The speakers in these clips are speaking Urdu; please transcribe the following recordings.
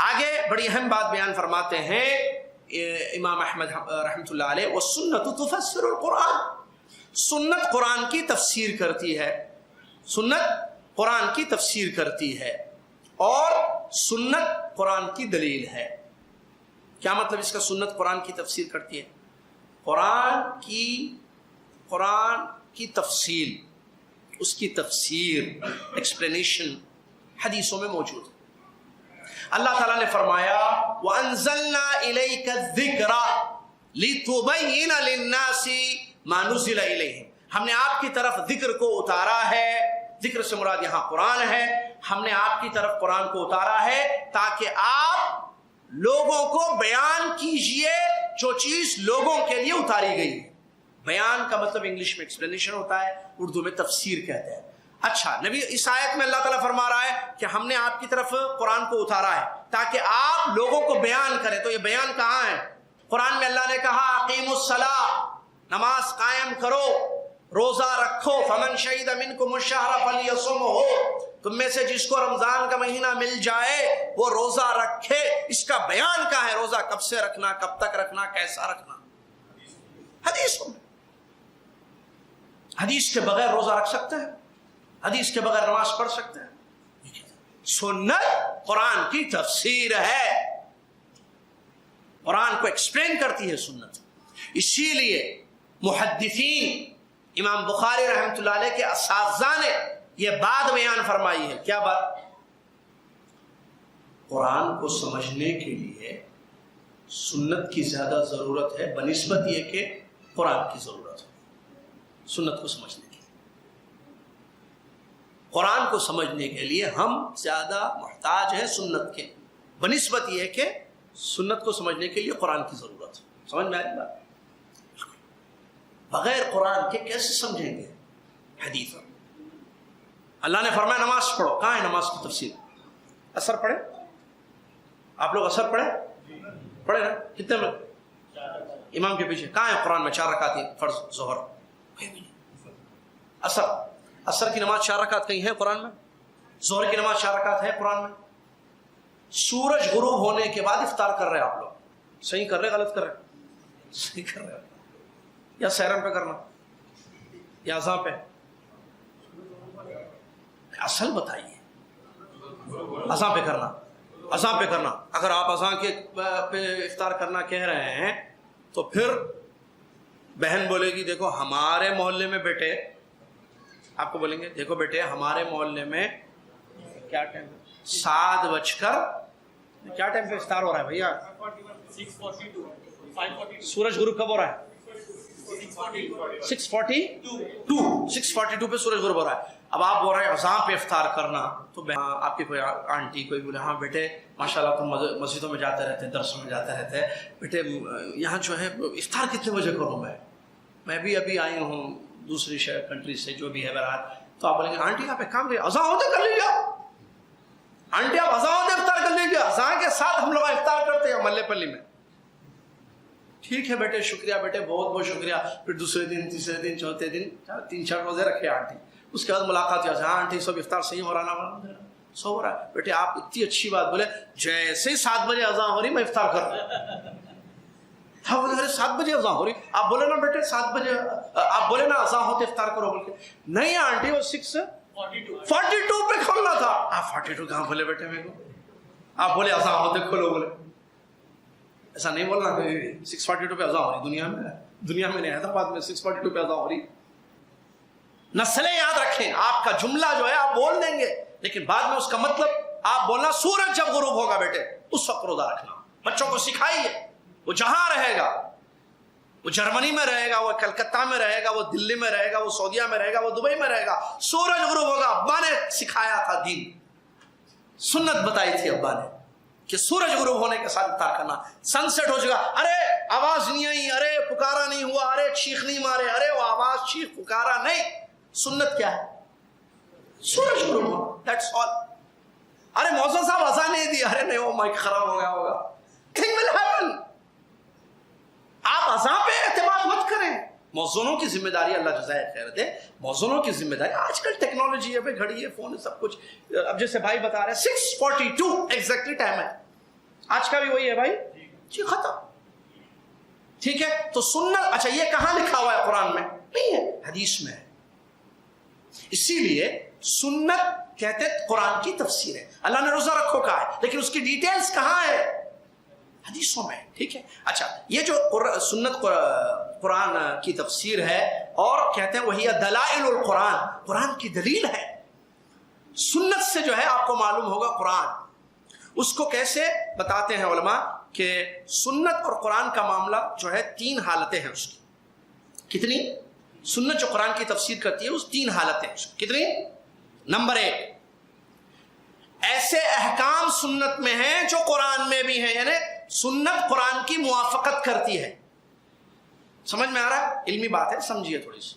آگے بڑی اہم بات بیان فرماتے ہیں امام احمد رحمۃ اللہ علیہ، والسنت تفسر القرآن، سنت قرآن کی تفسیر کرتی ہے، سنت قرآن کی تفسیر کرتی ہے، اور سنت قرآن کی دلیل ہے۔ کیا مطلب اس کا سنت قرآن کی تفسیر کرتی ہے؟ قرآن کی تفصیل، اس کی تفسیر، ایکسپلینیشن حدیثوں میں موجود ہے۔ اللہ تعالیٰ نے فرمایا وَأَنزَلْنَا إِلَيْكَ الذِّكْرَ لِتُبَيِّنَ لِلنَّاسِ مَا نُزِّلَ إِلَيْهِمْ، ہم نے آپ کی طرف ذکر کو اتارا ہے، ذکر سے مراد یہاں قرآن ہے، ہم نے آپ کی طرف قرآن کو اتارا ہے تاکہ آپ لوگوں کو بیان کیجئے جو چیز لوگوں کے لیے اتاری گئی ہے۔ بیان کا مطلب انگلش میں ایکسپلینیشن ہوتا ہے، اردو میں تفسیر کہتے ہیں۔ اچھا، نبی اس آیت میں اللہ تعالیٰ فرما رہا ہے کہ ہم نے آپ کی طرف قرآن کو اتارا ہے تاکہ آپ لوگوں کو بیان کریں۔ تو یہ بیان کہاں ہے؟ قرآن میں اللہ نے کہا اقیموا الصلاۃ، نماز قائم کرو، روزہ رکھو، فمن شہد منکم الشہر فلیصمہ، تم میں سے جس کو رمضان کا مہینہ مل جائے وہ روزہ رکھے۔ اس کا بیان کہاں ہے؟ روزہ کب سے رکھنا، کب تک رکھنا، کیسا رکھنا، حدیثوں میں۔ حدیث کے بغیر روزہ رکھ سکتے ہیں؟ حدیث کے بغیر نماز پڑھ سکتے ہیں؟ سنت قرآن کی تفسیر ہے، قرآن کو ایکسپلین کرتی ہے سنت۔ اسی لیے محدثین امام بخاری رحمۃ اللہ علیہ کے اساتذہ نے یہ بات بیان فرمائی ہے۔ کیا بات؟ قرآن کو سمجھنے کے لیے سنت کی زیادہ ضرورت ہے بنسبت یہ کہ قرآن کی ضرورت ہے۔ سنت کو سمجھنے کے لیے، قرآن کو سمجھنے کے لیے ہم زیادہ محتاج ہیں سنت کے بنسبت یہ کہ سنت کو سمجھنے کے لیے قرآن کی ضرورت ہے۔ سمجھ میں آئی بات؟ بغیر قرآن کے کیسے سمجھیں گے حدیث؟ اللہ نے فرمایا نماز پڑھو، کہاں ہے نماز کی تفصیل؟ اثر پڑھے؟ آپ لوگ اثر پڑھے؟ پڑھے نا؟ کتنے میں؟ امام کے پیچھے کہاں ہے قرآن میں 4 رکعت فرض ظہر؟ اثر کی نماز 4 رکعت کہیں ہے قرآن میں؟ ظہر کی نماز 4 رکعت ہے قرآن میں؟ سورج غروب ہونے کے بعد افطار کر رہے ہیں آپ لوگ، صحیح کر رہے غلط کر رہے؟ صحیح کر رہے، یا سحرن پہ کرنا یا اذان پہ؟ اصل بتائیے، اذان پہ کرنا، اذان پہ کرنا۔ اگر آپ اذان کے پہ افطار کرنا کہہ رہے ہیں تو پھر بہن بولے گی دیکھو ہمارے محلے میں بیٹے، آپ کو بولیں گے دیکھو بیٹے ہمارے محلے میں کیا ٹائم ہے؟ 7 بج کر کیا ٹائم پہ افطار ہو رہا ہے بھیا؟ 6:42 سورج غروب کب ہو رہا ہے؟ 6:42 پہ سورج غروب ہو رہا ہے۔ اب آپ بول رہے ہیں اذان پہ افطار کرنا، تو آپ کی کوئی آنٹی کوئی بولے ہاں بیٹے ماشاءاللہ تم مسجدوں میں جاتے رہتے ہیں، درسوں میں جاتے رہتے ہیں، بیٹے یہاں جو ہے افطار کتنے بجے کروں میں بھی ابھی آئی ہوں دوسری شہر کنٹری سے جو بھی ہے بہرحال۔ تو آپ بولیں گے آنٹی آپ ایک کام کریے اذان ہوتے کر لیجیے، آنٹی آپ اذان ہوتے افطار کر لیجیے، اذان کے ساتھ ہم لوگ افطار کرتے ہیں محلے پلی میں۔ ٹھیک ہے بیٹے، شکریہ بیٹے، بہت بہت شکریہ۔ پھر دوسرے دن، تیسرے دن، چوتھے دن 3-4 روزے رکھے آنٹی، اس کے بعد ملاقات ہوا، ہاں آنٹی سب افطار صحیح ہو رہا نا؟ سو ہو رہا ہے بیٹے، آپ اتنی اچھی بات بولے، جیسے 7 بجے اذان ہو رہی میں افطار کر رہا ہوں۔ ہاں بولے 7 بجے اذان ہو رہی، آپ بولے نا بیٹے 7 بجے، آپ بولے نا اذان ہوتے افطار کرو بول کے۔ نہیں آنٹی وہ 6:42 پہ کھولنا تھا۔ آپ 42 کہاں بولے بیٹے میرے کو؟ آپ بولے اذان ہوتے کھولو، بولے ایسا نہیں بولنا کہ 6:42 پہ اذان ہو رہی دنیا میں نہیں، حیدرآباد میں 6:42 پہ اذان ہو رہی۔ نسلیں یاد رکھیں، آپ کا جملہ جو ہے آپ بول دیں گے لیکن بعد میں اس کا مطلب آپ بولنا سورج جب غروب ہوگا بیٹے اس وقت روزہ رکھنا۔ بچوں کو سکھائیے، وہ جہاں رہے گا، وہ جرمنی میں رہے گا، وہ کلکتہ میں رہے گا، وہ دلی میں رہے گا، وہ سعودیہ میں رہے گا، وہ دبئی میں رہے گا، سورج غروب ہوگا۔ ابا نے سکھایا تھا، دین سنت بتائی تھی ابا نے کہ سورج غروب ہونے کے ساتھ افطار کرنا۔ سن سیٹ ہو جائے گا، ارے آواز نہیں آئی، ارے پکارا نہیں ہوا، ارے چیخ نہیں مارے، ارے وہ آواز چیخ پکارا نہیں۔ سنت کیا ہے؟ سورج غروب ہونا، دیٹس آل۔ ارے موزن صاحب اذان نہیں دی، ارے نہیں وہ مائک خراب ہو گیا ہوگا، تھنگ ول ہیپن۔ آپ اذان پہ اعتماد مت کریں، موزونوں کی ذمہ داری اللہ جزائے خیر دے، موزونوں کی ذمہ داری. آج کل ٹیکنالوجی ہے بھائی، گھڑی ہے، فون ہے، سب کچھ. اب جیسے بھائی بتا رہے ہیں 6:42 ایگزیکٹلی ٹائم ہے، آج کا بھی وہی ہے بھائی جی، ختم. ٹھیک ہے، تو سنت، اچھا یہ کہاں لکھا ہوا ہے؟ قرآن میں نہیں ہے، حدیث میں ہے. اسی لیے سنت کہتے قرآن کی تفسیر ہے. اللہ نے روزہ رکھو کہا ہے، لیکن اس کی ڈیٹیلز کہاں ہے؟ حدیثوں میں. ٹھیک ہے، اچھا یہ جو سنت قرآن کی تفسیر ہے، اور کہتے ہیں وہی دلائل القرآن، قرآن کی دلیل ہے. سنت سے جو ہے آپ کو معلوم ہوگا قرآن. اس کو کیسے بتاتے ہیں علماء کہ سنت اور قرآن کا معاملہ جو ہے 3 حالتیں ہیں اس کی. کتنی؟ سنت جو قرآن کی تفسیر کرتی ہے اس 3 حالتیں ہیں. کتنی؟ نمبر 1، ایسے احکام سنت میں ہیں جو قرآن میں بھی ہیں، یعنی سنت قرآن کی موافقت کرتی ہے. سمجھ میں آ رہا ہے؟ علمی بات ہے، سمجھیے تھوڑی سی.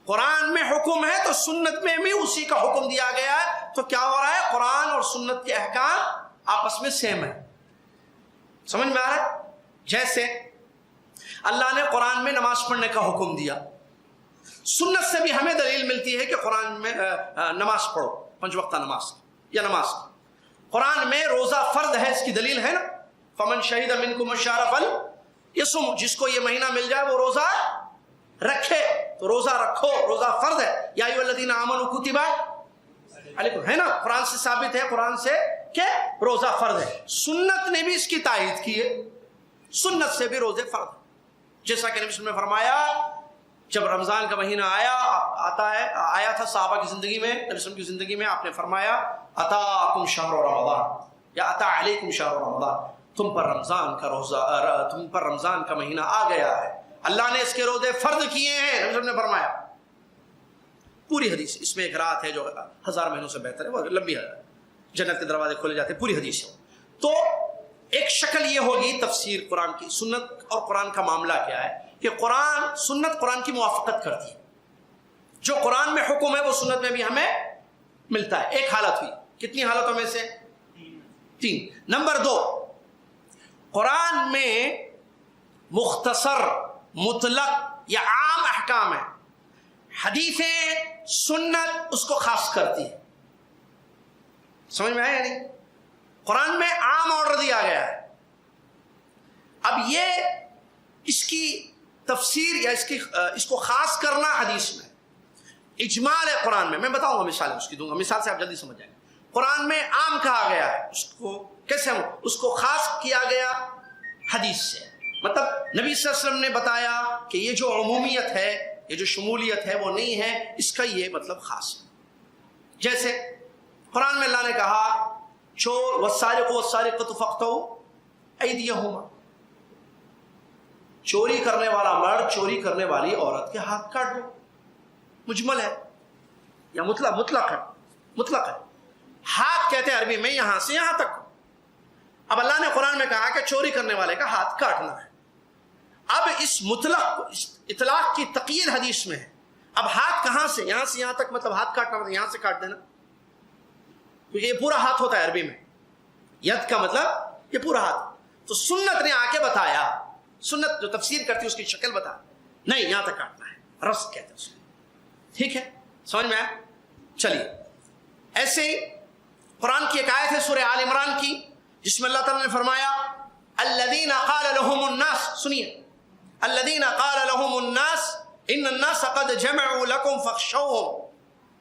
قرآن میں حکم ہے تو سنت میں بھی اسی کا حکم دیا گیا ہے. تو کیا ہو رہا ہے؟ قرآن اور سنت کے احکام آپس میں سیم ہے. سمجھ میں آ رہا ہے؟ جیسے اللہ نے قرآن میں نماز پڑھنے کا حکم دیا، سنت سے بھی ہمیں دلیل ملتی ہے کہ قرآن میں نماز پڑھو، 5 وقتہ نماز یا نماز. قرآن میں روزہ فرض ہے، اس کی دلیل ہے نا، فمن شہید منکم الشہر فلیصم، جس کو یہ مہینہ مل جائے وہ روزہ رکھے. تو روزہ رکھو، روزہ فرض ہے. یا ایھا الذین آمنوا کتب علیکم، ہے نا، قرآن سے ثابت ہے، قرآن سے کہ روزہ فرض ہے. سنت نے بھی اس کی تائید کی ہے، سنت سے بھی روزے فرض ہے. جیسا کہ نبی صلی اللہ علیہ وسلم نے فرمایا جب رمضان کا مہینہ آیا تھا صحابہ کی زندگی میں، نبی صلی اللہ علیہ وسلم کی زندگی میں، آپ نے فرمایا اتاکم شہر رمضان یا اتا علیکم شہر رمضان، تم پر رمضان کا مہینہ آ گیا ہے، اللہ نے اس کے روزے فرض کیے ہیں. نبی صلی اللہ علیہ وسلم نے فرمایا. پوری حدیث، اس میں ایک رات ہے جو 1000 مہینوں سے بہتر ہے، وہ لمبی ہے، جنت کے دروازے کھولے جاتے ہیں، پوری حدیث ہے. تو ایک شکل یہ ہوگی تفسیر قرآن کی. سنت اور قرآن کا معاملہ کیا ہے کہ سنت قرآن کی موافقت کرتی ہے. جو قرآن میں حکم ہے وہ سنت میں بھی ہمیں ملتا ہے. ایک حالت ہوئی. کتنی حالتوں میں سے؟ 3. نمبر 2، قرآن میں مختصر، مطلق یا عام احکام ہیں، حدیثیں، سنت اس کو خاص کرتی ہے. سمجھ میں آیا یا نہیں؟ قرآن میں عام آرڈر دیا گیا ہے. اب یہ اس کی تفسیر یا اس کو خاص کرنا حدیث میں اجمال ہے. قرآن میں بتاؤں گا، مثال اس کی دوں گا، مثال سے آپ جلدی سمجھ جائیں گے. قرآن میں عام کہا گیا ہے، اس کو کیسے اس کو خاص کیا گیا حدیث سے. مطلب نبی صلی اللہ علیہ وسلم نے بتایا کہ یہ جو عمومیت ہے، یہ جو شمولیت ہے وہ نہیں ہے، اس کا یہ مطلب خاص ہے. جیسے قرآن میں اللہ نے کہا چور والسارق والسارقۃ فاقطعوا ایدیہما، چوری کرنے والا مرد چوری کرنے والی عورت کے ہاتھ کاٹ دو. مجمل ہے یا مطلق ہے. ہاتھ کہتے ہیں عربی میں یہاں سے یہاں تک. اب اللہ نے قرآن میں کہا کہ چوری کرنے والے کا ہاتھ کاٹنا ہے. اب اس اطلاق کی تقیید حدیث میں ہے. اب ہاتھ کہاں سے یہاں تک، مطلب ہاتھ کاٹنا مطلب یہاں سے کاٹ دینا، کیونکہ یہ پورا ہاتھ ہوتا ہے عربی میں. ید کا مطلب یہ پورا ہاتھ. تو سنت نے آ کے بتایا، سنت جو تفسیر کرتی ہے اس کی شکل بتا، نہیں یہاں تک کاٹنا ہے، رس کہتے ہیں اس کو. ٹھیک ہے، سمجھ میں آیا؟ چلیے، ایسے ہی قرآن کی ایک آیت ہے سورہ آل عمران کی، جس میں اللہ تعالیٰ نے فرمایا الذین قال لهم الناس، سنیے، الذین قال لهم الناس ان الناس قد جمعوا لكم فاخشوهم،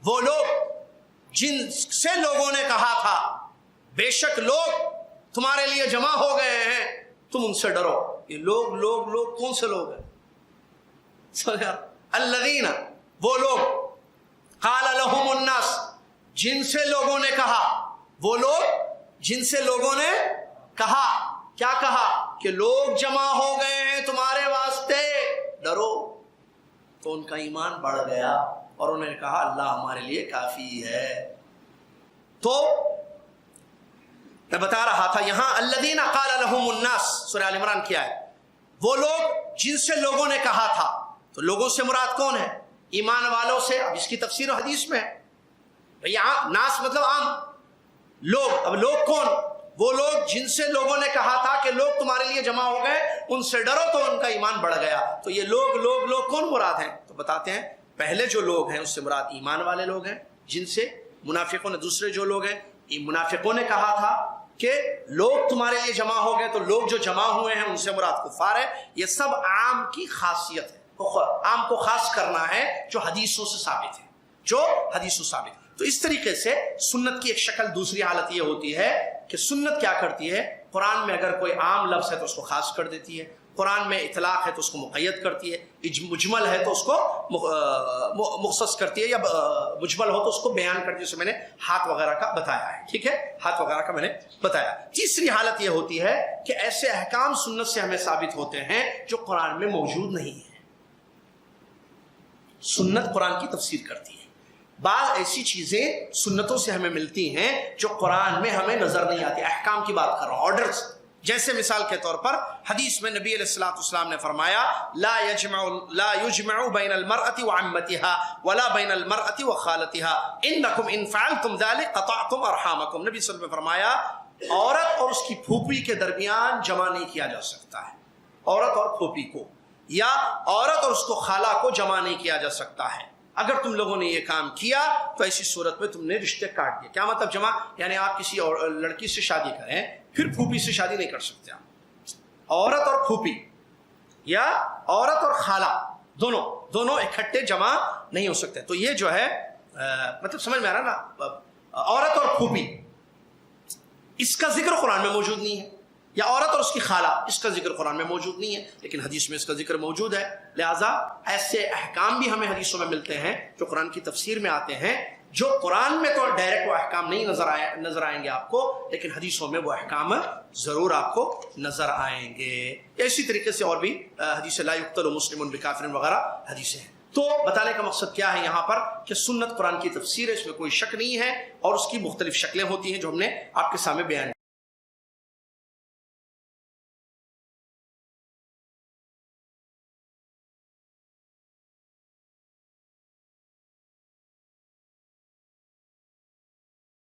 وہ لوگ جن سے لوگوں نے کہا تھا بے شک لوگ تمہارے لیے جمع ہو گئے ہیں، تم ان سے ڈرو. یہ لوگ کون سے لوگ ہیں؟ الذین، وہ لوگ، قال لهم الناس، جن سے لوگوں نے کہا، وہ لوگ جن سے لوگوں نے کہا. کیا کہا؟ کہ لوگ جمع ہو گئے ہیں تمہارے واسطے، ڈرو. تو ان کا ایمان بڑھ گیا اور انہوں نے کہا اللہ ہمارے لیے کافی ہے. تو میں بتا رہا تھا یہاں الذین قال لهم الناس، سورہ آل عمران کیا ہے؟ وہ لوگ جن سے لوگوں نے کہا تھا. تو لوگوں سے مراد کون ہے؟ ایمان والوں سے. اب اس کی تفسیر حدیث میں ہے. ناس مطلب عام لوگ. اب لوگ کون؟ وہ لوگ جن سے لوگوں نے کہا تھا کہ لوگ تمہارے لیے جمع ہو گئے، ان سے ڈرو تو ان کا ایمان بڑھ گیا۔ تو یہ لوگ کون مراد ہیں؟ تو بتاتے ہیں پہلے جو لوگ ہیں اس سے مراد ایمان والے لوگ ہیں، جن سے منافقوں نے، دوسرے جو لوگ ہیں، منافقوں نے کہا تھا کہ لوگ تمہارے لیے جمع ہو گئے، تو لوگ جو جمع ہوئے ہیں ان سے مراد کفار ہے۔ یہ سب عام کی خاصیت ہے، عام کو خاص کرنا ہے جو حدیثوں سے ثابت ہے، جو حدیثوں سے ثابت ہے۔ تو اس طریقے سے سنت کی ایک شکل، دوسری حالت یہ ہوتی ہے کہ سنت کیا کرتی ہے، قرآن میں اگر کوئی عام لفظ ہے تو اس کو خاص کر دیتی ہے، قرآن میں اطلاق ہے تو اس کو مقید کرتی ہے، مجمل ہے تو اس کو مخصص کرتی ہے، یا مجمل ہو تو اس کو بیان کرتی ہے، جسے میں نے ہاتھ وغیرہ کا بتایا ہے، ٹھیک ہے، ہاتھ وغیرہ کا میں نے بتایا۔ تیسری حالت یہ ہوتی ہے کہ ایسے احکام سنت سے ہمیں ثابت ہوتے ہیں جو قرآن میں موجود نہیں ہیں۔ سنت قرآن کی تفسیر کرتی ہے، بعض ایسی چیزیں سنتوں سے ہمیں ملتی ہیں جو قرآن میں ہمیں نظر نہیں آتی۔ احکام کی بات کر رہا ہوں، آرڈرز، جیسے مثال کے طور پر حدیث میں نبی علیہ الصلوۃ والسلام نے فرمایا لا یجمع بین المرأة وعمتها ولا بین المرأة وخالتها انکم ان فعلتم ذلك قطعتم ارحامکم۔ نبی صلی اللہ علیہ وسلم نے فرمایا عورت اور اس کی پھوپھی کے درمیان جمع نہیں کیا جا سکتا ہے، عورت اور پھوپھی کو، یا عورت اور اس کو خالہ کو جمع نہیں کیا جا سکتا ہے۔ اگر تم لوگوں نے یہ کام کیا تو ایسی صورت میں تم نے رشتے کاٹ دیے۔ کیا مطلب جمع؟ یعنی آپ کسی لڑکی سے شادی کریں پھر پھوپھی سے شادی نہیں کر سکتے آپ۔ عورت اور پھوپھی یا عورت اور خالہ دونوں اکٹھے جمع نہیں ہو سکتے۔ تو یہ جو ہے مطلب سمجھ میں آ رہا نا، عورت اور پھوپھی اس کا ذکر قرآن میں موجود نہیں ہے، یا عورت اور اس کی خالہ اس کا ذکر قرآن میں موجود نہیں ہے، لیکن حدیث میں اس کا ذکر موجود ہے۔ لہٰذا ایسے احکام بھی ہمیں حدیثوں میں ملتے ہیں جو قرآن کی تفسیر میں آتے ہیں، جو قرآن میں تو ڈائریکٹ وہ احکام نہیں نظر آئیں گے آپ کو، لیکن حدیثوں میں وہ احکام ضرور آپ کو نظر آئیں گے۔ اسی طریقے سے اور بھی حدیث لا یقتل مسلم بکافر وغیرہ حدیثیں ہیں۔ تو بتانے کا مقصد کیا ہے یہاں پر کہ سنت قرآن کی تفسیر ہے، اس میں کوئی شک نہیں ہے، اور اس کی مختلف شکلیں ہوتی ہیں جو ہم نے آپ کے سامنے بیان